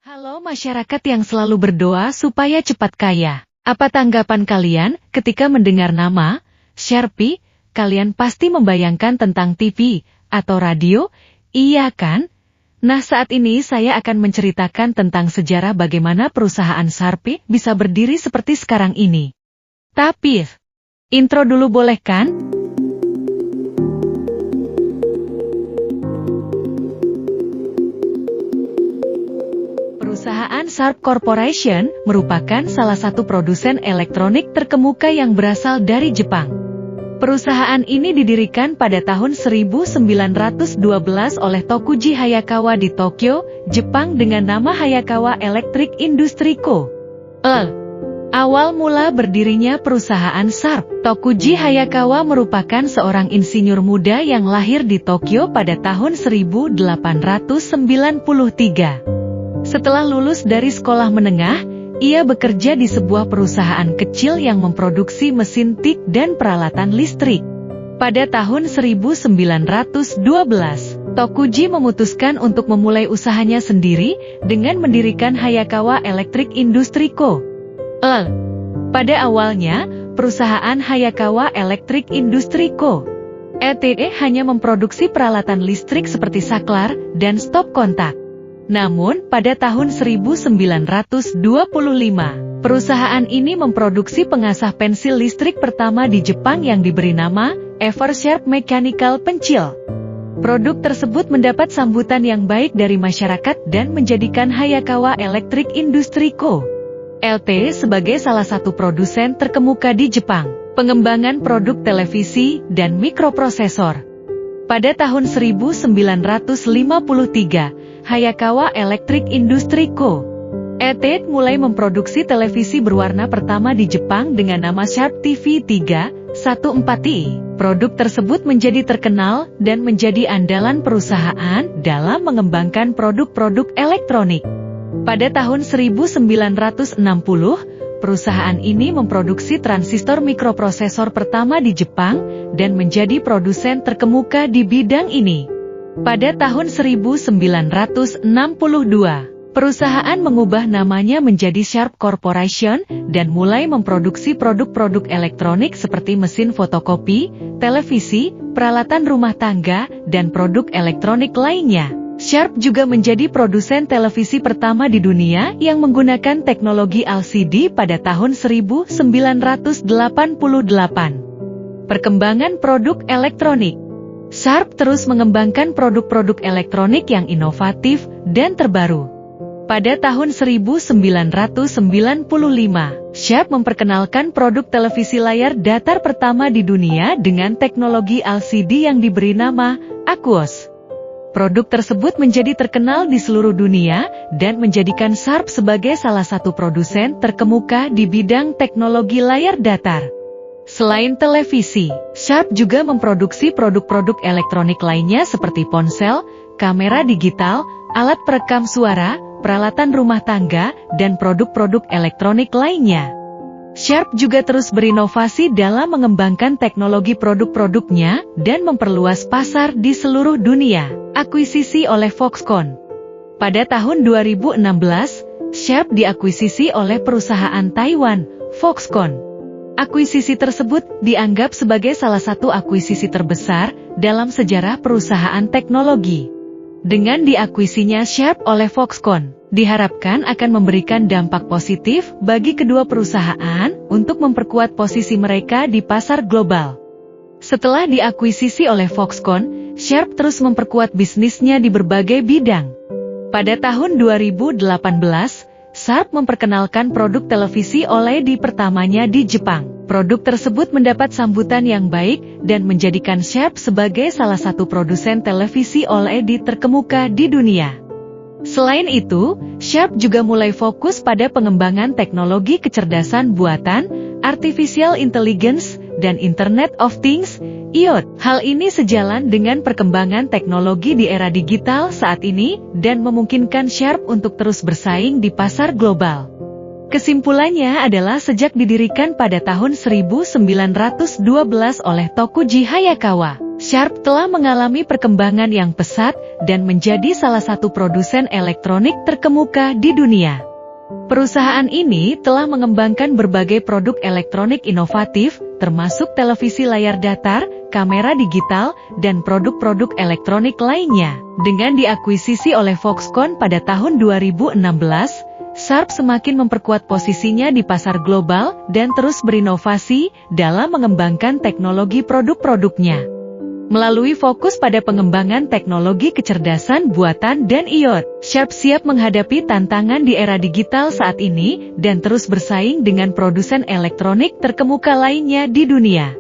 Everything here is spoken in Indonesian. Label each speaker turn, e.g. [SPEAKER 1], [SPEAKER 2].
[SPEAKER 1] Halo masyarakat yang selalu berdoa supaya cepat kaya. Apa tanggapan kalian ketika mendengar nama Sharpie? Kalian pasti membayangkan tentang TV atau radio, iya kan? Nah, saat ini saya akan menceritakan tentang sejarah bagaimana perusahaan Sharpie bisa berdiri seperti sekarang ini. Tapi, intro dulu boleh kan? Perusahaan Sharp Corporation merupakan salah satu produsen elektronik terkemuka yang berasal dari Jepang. Perusahaan ini didirikan pada tahun 1912 oleh Tokuji Hayakawa di Tokyo, Jepang dengan nama Hayakawa Electric Industry Co. Awal mula berdirinya perusahaan Sharp, Tokuji Hayakawa merupakan seorang insinyur muda yang lahir di Tokyo pada tahun 1893. Setelah lulus dari sekolah menengah, ia bekerja di sebuah perusahaan kecil yang memproduksi mesin tik dan peralatan listrik. Pada tahun 1912, Tokuji memutuskan untuk memulai usahanya sendiri dengan mendirikan Hayakawa Electric Industry Co. Pada awalnya, perusahaan Hayakawa Electric Industry Co. Ltd. hanya memproduksi peralatan listrik seperti saklar dan stop kontak. Namun, pada tahun 1925, perusahaan ini memproduksi pengasah pensil listrik pertama di Jepang yang diberi nama Eversharp Mechanical Pencil. Produk tersebut mendapat sambutan yang baik dari masyarakat dan menjadikan Hayakawa Electric Industry Co. Ltd. sebagai salah satu produsen terkemuka di Jepang, pengembangan produk televisi dan mikroprosesor. Pada tahun 1953, Hayakawa Electric Industry Co. Ltd. mulai memproduksi televisi berwarna pertama di Jepang dengan nama Sharp TV 314i. Produk tersebut menjadi terkenal dan menjadi andalan perusahaan dalam mengembangkan produk-produk elektronik. Pada tahun 1960, perusahaan ini memproduksi transistor mikroprosesor pertama di Jepang dan menjadi produsen terkemuka di bidang ini. Pada tahun 1962, perusahaan mengubah namanya menjadi Sharp Corporation dan mulai memproduksi produk-produk elektronik seperti mesin fotokopi, televisi, peralatan rumah tangga, dan produk elektronik lainnya. Sharp juga menjadi produsen televisi pertama di dunia yang menggunakan teknologi LCD pada tahun 1988. Perkembangan produk elektronik. Sharp terus mengembangkan produk-produk elektronik yang inovatif dan terbaru. Pada tahun 1995, Sharp memperkenalkan produk televisi layar datar pertama di dunia dengan teknologi LCD yang diberi nama Aquos. Produk tersebut menjadi terkenal di seluruh dunia dan menjadikan Sharp sebagai salah satu produsen terkemuka di bidang teknologi layar datar. Selain televisi, Sharp juga memproduksi produk-produk elektronik lainnya seperti ponsel, kamera digital, alat perekam suara, peralatan rumah tangga, dan produk-produk elektronik lainnya. Sharp juga terus berinovasi dalam mengembangkan teknologi produk-produknya dan memperluas pasar di seluruh dunia. Akuisisi oleh Foxconn. Pada tahun 2016, Sharp diakuisisi oleh perusahaan Taiwan, Foxconn. Akuisisi tersebut dianggap sebagai salah satu akuisisi terbesar dalam sejarah perusahaan teknologi. Dengan diakuisisinya Sharp oleh Foxconn, diharapkan akan memberikan dampak positif bagi kedua perusahaan untuk memperkuat posisi mereka di pasar global. Setelah diakuisisi oleh Foxconn, Sharp terus memperkuat bisnisnya di berbagai bidang. Pada tahun 2018, Sharp memperkenalkan produk televisi OLED pertamanya di Jepang. Produk tersebut mendapat sambutan yang baik dan menjadikan Sharp sebagai salah satu produsen televisi OLED terkemuka di dunia. Selain itu, Sharp juga mulai fokus pada pengembangan teknologi kecerdasan buatan, artificial intelligence, dan Internet of Things, IoT. Hal ini sejalan dengan perkembangan teknologi di era digital saat ini dan memungkinkan Sharp untuk terus bersaing di pasar global. Kesimpulannya adalah sejak didirikan pada tahun 1912 oleh Tokuji Hayakawa, Sharp telah mengalami perkembangan yang pesat dan menjadi salah satu produsen elektronik terkemuka di dunia. Perusahaan ini telah mengembangkan berbagai produk elektronik inovatif, termasuk televisi layar datar, kamera digital, dan produk-produk elektronik lainnya. Dengan diakuisisi oleh Foxconn pada tahun 2016, Sharp semakin memperkuat posisinya di pasar global dan terus berinovasi dalam mengembangkan teknologi produk-produknya. Melalui fokus pada pengembangan teknologi kecerdasan buatan dan IoT, Sharp siap menghadapi tantangan di era digital saat ini dan terus bersaing dengan produsen elektronik terkemuka lainnya di dunia.